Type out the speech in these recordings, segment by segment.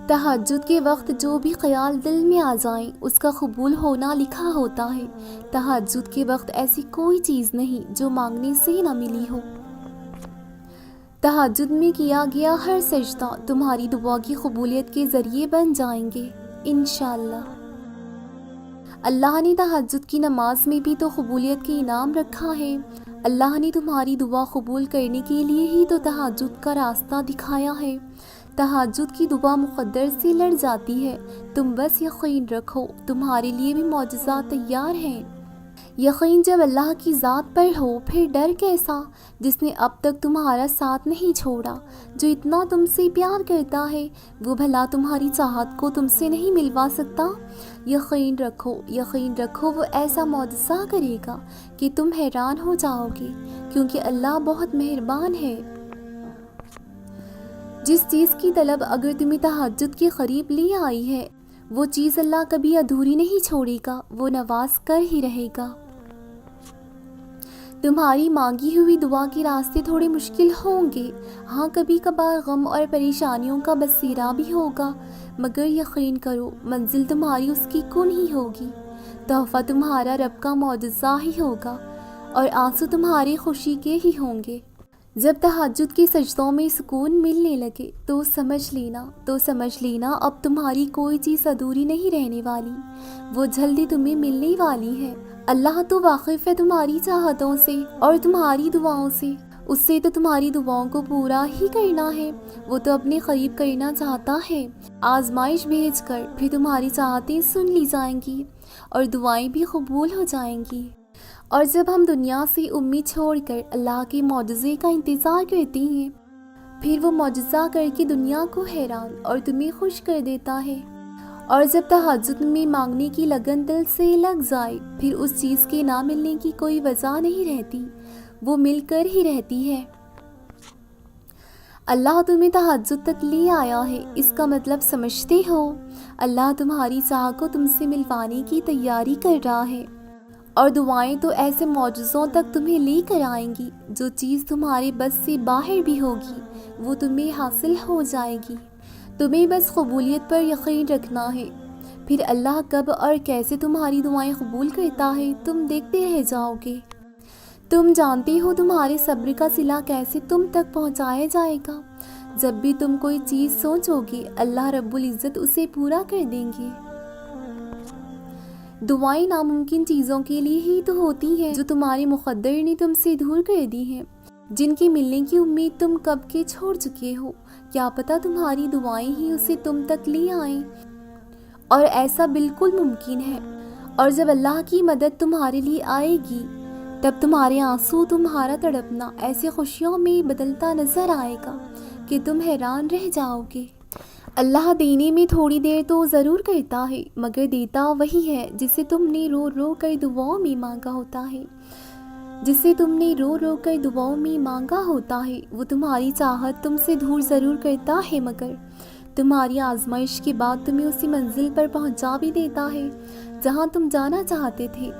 تہجد کے وقت جو بھی خیال دل میں آ جائیں اس کا قبول ہونا لکھا ہوتا ہے۔ تہجد کے وقت ایسی کوئی چیز نہیں جو مانگنے سے نہ ملی ہو۔ تہجد میں کیا گیا ہر سجدہ تمہاری دعا کی قبولیت کے ذریعے بن جائیں گے انشاءاللہ۔ اللہ نے تہجد کی نماز میں بھی تو قبولیت کے انعام رکھا ہے۔ اللہ نے تمہاری دعا قبول کرنے کے لیے ہی تو تہجد کا راستہ دکھایا ہے۔ تہجد کی دعا مقدر سے لڑ جاتی ہے، تم بس یقین رکھو تمہارے لیے بھی معجزات تیار ہیں۔ یقین جب اللہ کی ذات پر ہو پھر ڈر کیسا، جس نے اب تک تمہارا ساتھ نہیں چھوڑا، جو اتنا تم سے پیار کرتا ہے وہ بھلا تمہاری چاہت کو تم سے نہیں ملوا سکتا؟ یقین رکھو وہ ایسا معجزہ کرے گا کہ تم حیران ہو جاؤ گے، کیونکہ اللہ بہت مہربان ہے۔ جس چیز کی طلب اگر تمہیں تہجد کے قریب لے آئی ہے وہ چیز اللہ کبھی ادھوری نہیں چھوڑے گا، وہ نواز کر ہی رہے گا۔ تمہاری مانگی ہوئی دعا کے راستے تھوڑے مشکل ہوں گے، ہاں کبھی کبھار غم اور پریشانیوں کا بسیرا بھی ہوگا، مگر یقین کرو منزل تمہاری اس کی کن ہی ہوگی، تحفہ تمہارا رب کا معجزہ ہی ہوگا، اور آنسو تمہارے خوشی کے ہی ہوں گے۔ جب تہجد کے سجدوں میں سکون ملنے لگے تو سمجھ لینا اب تمہاری کوئی چیز ادھوری نہیں رہنے والی، وہ جلدی تمہیں ملنے والی ہے۔ اللہ تو واقف ہے تمہاری چاہتوں سے اور تمہاری دعاؤں سے، اس سے تو تمہاری دعاؤں کو پورا ہی کرنا ہے، وہ تو اپنے قریب کرنا چاہتا ہے۔ آزمائش بھیج کر پھر تمہاری چاہتیں سن لی جائیں گی اور دعائیں بھی قبول ہو جائیں گی۔ اور جب ہم دنیا سے امید چھوڑ کر اللہ کے معجزے کا انتظار کرتے ہیں، پھر وہ معجزہ کر کے دنیا کو حیران اور تمہیں خوش کر دیتا ہے، اور جب تہجد میں مانگنے کی لگن دل سے لگ جائے پھر اس چیز کے نہ ملنے کی کوئی وجہ نہیں رہتی، وہ مل کر ہی رہتی ہے۔ اللہ تمہیں تہجد تک لے آیا ہے، اس کا مطلب سمجھتے ہو؟ اللہ تمہاری چاہ کو تم سے ملوانے کی تیاری کر رہا ہے، اور دعائیں تو ایسے معجزوں تک تمہیں لے کر آئیں گی، جو چیز تمہارے بس سے باہر بھی ہوگی وہ تمہیں حاصل ہو جائے گی۔ تمہیں بس قبولیت پر یقین رکھنا ہے، پھر اللہ کب اور کیسے تمہاری دعائیں قبول کرتا ہے تم دیکھتے رہ جاؤ گے۔ تم جانتے ہو تمہارے صبر کا صلہ کیسے تم تک پہنچایا جائے گا۔ جب بھی تم کوئی چیز سوچو گے اللہ رب العزت اسے پورا کر دیں گے۔ دعائیں ناممکن چیزوں کے لیے ہی تو ہوتی ہیں جو تمہارے مقدر نے تم سے دور کر دی ہیں، جن کی ملنے کی امید تم کب کے چھوڑ چکے ہو، کیا پتہ تمہاری دعائیں ہی اسے تم تک لے آئیں، اور ایسا بالکل ممکن ہے۔ اور جب اللہ کی مدد تمہارے لیے آئے گی تب تمہارے آنسو، تمہارا تڑپنا ایسے خوشیوں میں بدلتا نظر آئے گا کہ تم حیران رہ جاؤ گے۔ اللہ دینے میں تھوڑی دیر تو ضرور کرتا ہے، مگر دیتا وہی ہے جسے تم نے رو رو کر دعاؤں میں مانگا ہوتا ہے، وہ تمہاری چاہت تم سے دور ضرور کرتا ہے، مگر تمہاری آزمائش کے بعد تمہیں اسی منزل پر پہنچا بھی دیتا ہے جہاں تم جانا چاہتے تھے۔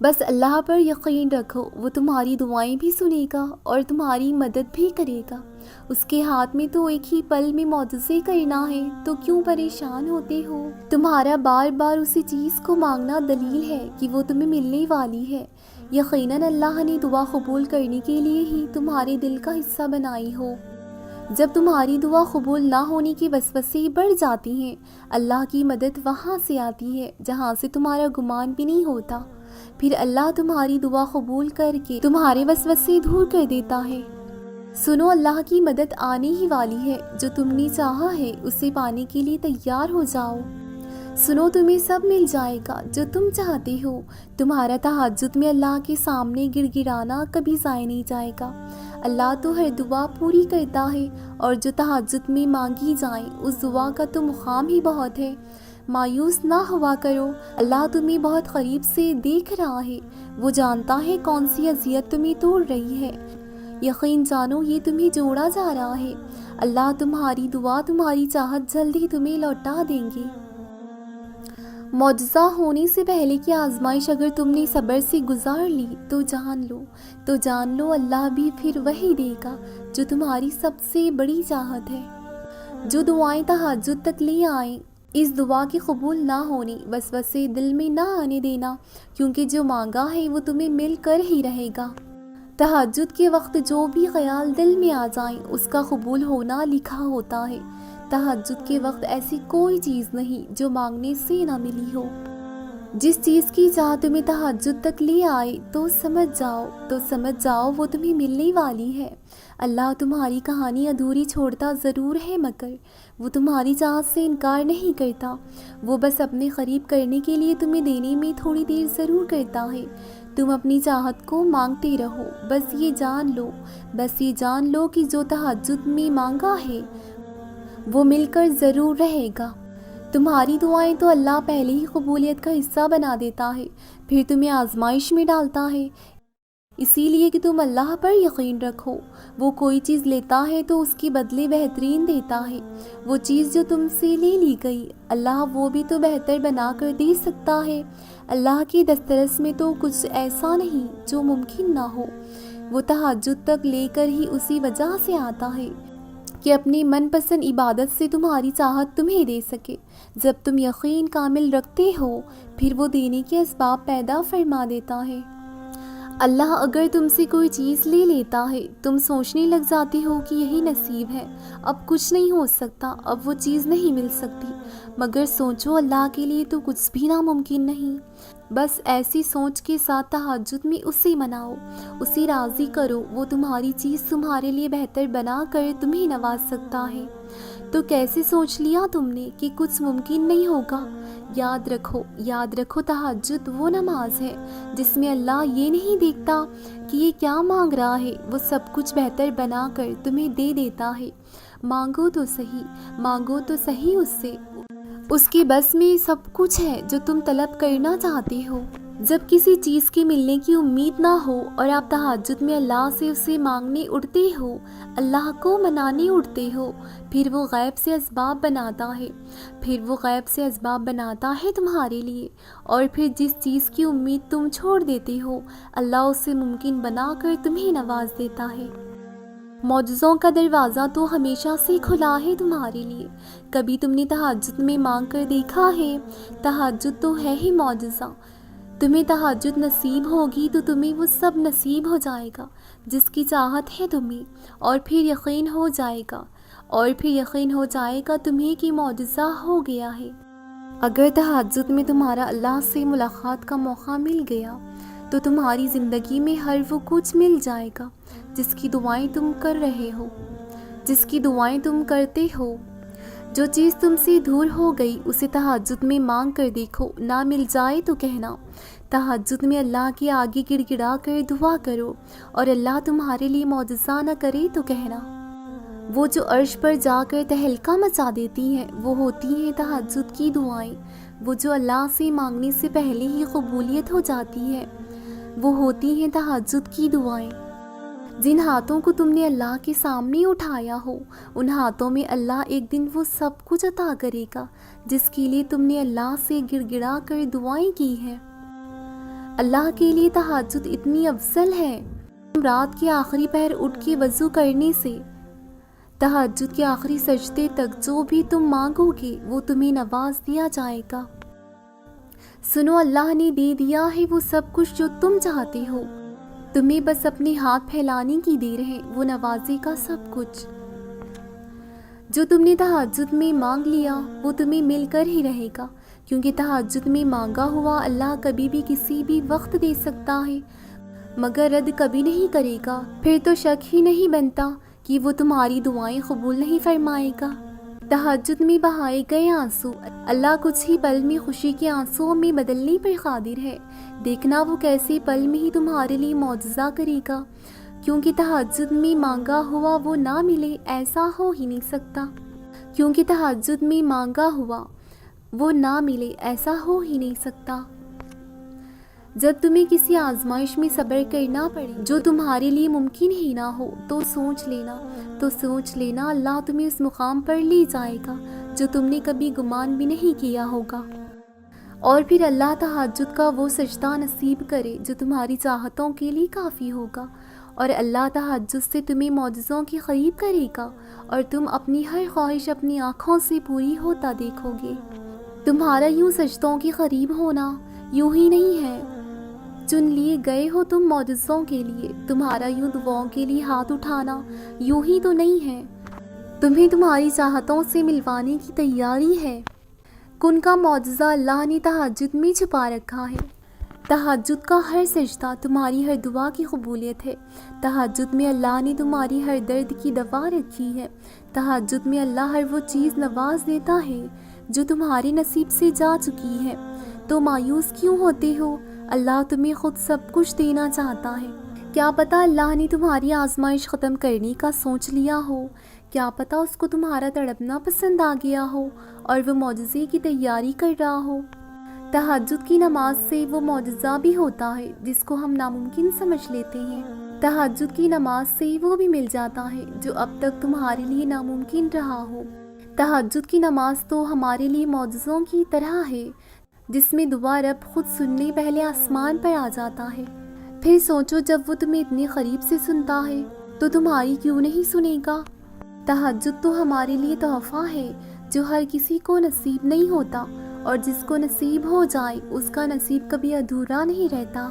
بس اللہ پر یقین رکھو، وہ تمہاری دعائیں بھی سنے گا اور تمہاری مدد بھی کرے گا۔ اس کے ہاتھ میں تو ایک ہی پل میں معجزے کرنا ہے، تو کیوں پریشان ہوتے ہو؟ تمہارا بار بار اسی چیز کو مانگنا دلیل ہے کہ وہ تمہیں ملنے والی ہے۔ یقیناً اللہ نے دعا قبول کرنے کے لیے ہی تمہارے دل کا حصہ بنائی ہو۔ جب تمہاری دعا قبول نہ ہونے کی وسوسے بڑھ جاتی ہیں، اللہ کی مدد وہاں سے آتی ہے جہاں سے تمہارا گمان بھی نہیں ہوتا، پھر اللہ تمہاری دعا قبول کر کے تمہارے وسوسے دور کر دیتا ہے۔ سنو، اللہ کی مدد آنے ہی والی ہے، جو تم نے چاہا ہے اسے پانے کے لیے تیار ہو جاؤ۔ سنو، تمہیں سب مل جائے گا جو تم چاہتے ہو۔ تمہارا تہجد میں اللہ کے سامنے گڑ گڑانا کبھی ضائع نہیں جائے گا۔ اللہ تو ہر دعا پوری کرتا ہے، اور جو تہجد میں مانگی جائیں اس دعا کا تو مقام ہی بہت ہے۔ مایوس نہ ہوا کرو، اللہ تمہیں بہت قریب سے دیکھ رہا ہے، وہ جانتا ہے کون سی اذیت تمہیں توڑ رہی ہے۔ یقین جانو یہ تمہیں جوڑا جا رہا ہے، اللہ تمہاری دعا، تمہاری چاہت جلد ہی تمہیں لوٹا دیں گے۔ معجزہ ہونے سے پہلے کی آزمائش اگر تم نے صبر سے گزار لی تو جان لو اللہ بھی پھر وہی دے گا جو تمہاری سب سے بڑی چاہت ہے۔ جو دعائیں تہجد تک لے آئیں، اس دعا کی قبول نہ ہونے وسوسے دل میں نہ آنے دینا، کیونکہ جو مانگا ہے وہ تمہیں مل کر ہی رہے گا۔ تہجد کے وقت جو بھی خیال دل میں آ جائیں اس کا قبول ہونا لکھا ہوتا ہے۔ تہجد کے وقت ایسی کوئی چیز نہیں جو مانگنے سے نہ ملی ہو۔ جس چیز کی چاہ تمہیں تہجد تک لے آئے تو سمجھ جاؤ وہ تمہیں ملنے والی ہے۔ اللہ تمہاری کہانی ادھوری چھوڑتا ضرور ہے، مگر وہ تمہاری چاہت سے انکار نہیں کرتا۔ وہ بس اپنے قریب کرنے کے لیے تمہیں دینے میں تھوڑی دیر ضرور کرتا ہے۔ تم اپنی چاہت کو مانگتے رہو، بس یہ جان لو کہ جو تہجد میں مانگا ہے وہ مل کر ضرور رہے گا۔ تمہاری دعائیں تو اللہ پہلے ہی قبولیت کا حصہ بنا دیتا ہے، پھر تمہیں آزمائش میں ڈالتا ہے، اسی لیے کہ تم اللہ پر یقین رکھو۔ وہ کوئی چیز لیتا ہے تو اس کی بدلے بہترین دیتا ہے۔ وہ چیز جو تم سے لے لی گئی، اللہ وہ بھی تو بہتر بنا کر دے سکتا ہے۔ اللہ کی دسترس میں تو کچھ ایسا نہیں جو ممکن نہ ہو۔ وہ تہجد تک لے کر ہی اسی وجہ سے آتا ہے کہ اپنی من پسند عبادت سے تمہاری چاہت تمہیں دے سکے۔ جب تم یقین کامل رکھتے ہو، پھر وہ دینے کے اسباب پیدا فرما دیتا ہے۔ اللہ اگر تم سے کوئی چیز لے لیتا ہے، تم سوچنے لگ جاتی ہو کہ یہی نصیب ہے، اب کچھ نہیں ہو سکتا، اب وہ چیز نہیں مل سکتی، مگر سوچو اللہ کے لیے تو کچھ بھی ناممکن نہیں۔ بس ایسی سوچ کے ساتھ تہجد میں اسے مناؤ، اسے راضی کرو، وہ تمہاری چیز تمہارے لیے بہتر بنا کر تمہیں نواز سکتا ہے۔ تو کیسے سوچ لیا تم نے کہ کچھ ممکن نہیں ہوگا؟ یاد رکھو تہجد وہ نماز ہے جس میں اللہ یہ نہیں دیکھتا کہ یہ کیا مانگ رہا ہے، وہ سب کچھ بہتر بنا کر تمہیں دے دیتا ہے۔ مانگو تو صحیح اس سے، اس کے بس میں سب کچھ ہے جو تم طلب کرنا چاہتے ہو۔ جب کسی چیز کے ملنے کی امید نہ ہو اور آپ تہجد میں اللہ سے اسے مانگنے اٹھتے ہو، اللہ کو منانے اٹھتے ہو، پھر وہ غیب سے اسباب بناتا ہے تمہارے لیے، اور پھر جس چیز کی امید تم چھوڑ دیتے ہو، اللہ اسے ممکن بنا کر تمہیں نواز دیتا ہے۔ معجزوں کا دروازہ تو ہمیشہ سے کھلا ہے تمہارے لیے۔ کبھی تم نے تہجد میں مانگ کر دیکھا ہے؟ تہجد تو ہے ہی معجزہ۔ تمہیں تہجد نصیب ہوگی تو تمہیں وہ سب نصیب ہو جائے گا جس کی چاہت ہے تمہیں، اور پھر یقین ہو جائے گا تمہیں کہ معجزہ ہو گیا ہے۔ اگر تہجد میں تمہارا اللہ سے ملاقات کا موقع مل گیا تو تمہاری زندگی میں ہر وہ کچھ مل جائے گا جس کی دعائیں تم کرتے ہو۔ جو چیز تم سے دور ہو گئی اسے تہجد میں مانگ کر دیکھو، نہ مل جائے تو کہنا۔ تہجد میں اللہ کے آگے گڑ گڑا کر دعا کرو، اور اللہ تمہارے لیے معجزہ نہ کرے تو کہنا۔ وہ جو عرش پر جا کر تہلکہ مچا دیتی ہیں وہ ہوتی ہیں تہجد کی دعائیں۔ وہ جو اللہ سے مانگنے سے پہلے ہی قبولیت ہو جاتی ہے وہ ہوتی ہیں تہجد کی دعائیں۔ جن ہاتھوں کو تم نے اللہ کے سامنے اٹھایا ہو، ان ہاتھوں میں اللہ ایک دن وہ سب کچھ عطا کرے گا جس کے لیے تم نے اللہ سے گڑ گڑا کر دعائیں کی ہیں۔ اللہ کے لیے تہجد اتنی افضل ہے، رات کے آخری پہر اٹھ کے وضو کرنے سے تہجد کے آخری سجدے تک جو بھی تم مانگو گے وہ تمہیں نواز دیا جائے گا۔ سنو، اللہ نے دے دیا ہے وہ سب کچھ جو تم چاہتے ہو، تمہیں بس اپنے ہاتھ پھیلانے کی دیر ہے، وہ نوازے گا سب کچھ۔ جو تم نے تہجد میں مانگ لیا وہ تمہیں مل کر ہی رہے گا، کیونکہ تہجد میں مانگا ہوا اللہ کبھی بھی کسی بھی وقت دے سکتا ہے، مگر رد کبھی نہیں کرے گا۔ پھر تو شک ہی نہیں بنتا کہ وہ تمہاری دعائیں قبول نہیں فرمائے گا۔ تہجد میں بہائے گئے آنسو اللہ کچھ ہی پل میں خوشی کے آنسوؤں میں بدلنے پر قادر ہے۔ دیکھنا وہ کیسے پل میں ہی تمہارے لیے معجزہ کرے گا، کیونکہ تہجد میں مانگا ہوا وہ نہ ملے ایسا ہو ہی نہیں سکتا۔ جب تمہیں کسی آزمائش میں صبر کرنا پڑے جو تمہارے لیے ممکن ہی نہ ہو تو سوچ لینا اللہ تمہیں اس مقام پر لے جائے گا جو تم نے کبھی گمان بھی نہیں کیا ہوگا، اور پھر اللہ تہجد کا وہ سجدہ نصیب کرے جو تمہاری چاہتوں کے لیے کافی ہوگا، اور اللہ تہجد سے تمہیں معجزوں کے قریب کرے گا اور تم اپنی ہر خواہش اپنی آنکھوں سے پوری ہوتا دیکھو گے۔ تمہارا یوں سجدوں کے قریب ہونا یوں ہی نہیں ہے، چن لیے گئے ہو تم معجزوں کے لیے۔ تمہارا یوں دعاؤں کے لیے ہاتھ اٹھانا یوں ہی تو نہیں ہے، تمہیں تمہاری چاہتوں سے ملوانے کی تیاری ہے۔ کن کا معجزہ اللہ نے تہجد میں چھپا رکھا ہے۔ تہجد کا ہر سجدہ تمہاری ہر دعا کی قبولیت ہے۔ تہجد میں اللہ نے تمہاری ہر درد کی دوا رکھی ہے۔ تہجد میں اللہ ہر وہ چیز نواز دیتا ہے جو تمہارے نصیب سے جا چکی ہے۔ تو مایوس کیوں ہوتے ہو؟ اللہ تمہیں خود سب کچھ دینا چاہتا ہے۔ کیا پتہ اللہ نے تمہاری آزمائش ختم کرنے کا سوچ لیا ہو، کیا پتہ اس کو تمہارا تڑپنا پسند آ گیا ہو اور وہ معجزے کی تیاری کر رہا ہو۔ تہجد کی نماز سے وہ معجزہ بھی ہوتا ہے جس کو ہم ناممکن سمجھ لیتے ہیں۔ تہجد کی نماز سے وہ بھی مل جاتا ہے جو اب تک تمہارے لیے ناممکن رہا ہو۔ تہجد کی نماز تو ہمارے لیے معجزوں کی طرح ہے جس میں دعا رب خود سننے پہلے آسمان پر آ جاتا ہے۔ پھر سوچو جب وہ تمہیں اتنے قریب سے سنتا ہے تو تمہاری کیوں نہیں سنے گا؟ تہجد تو ہمارے لیے تحفہ ہے جو ہر کسی کو نصیب نہیں ہوتا، اور جس کو نصیب ہو جائے اس کا نصیب کبھی ادھورا نہیں رہتا۔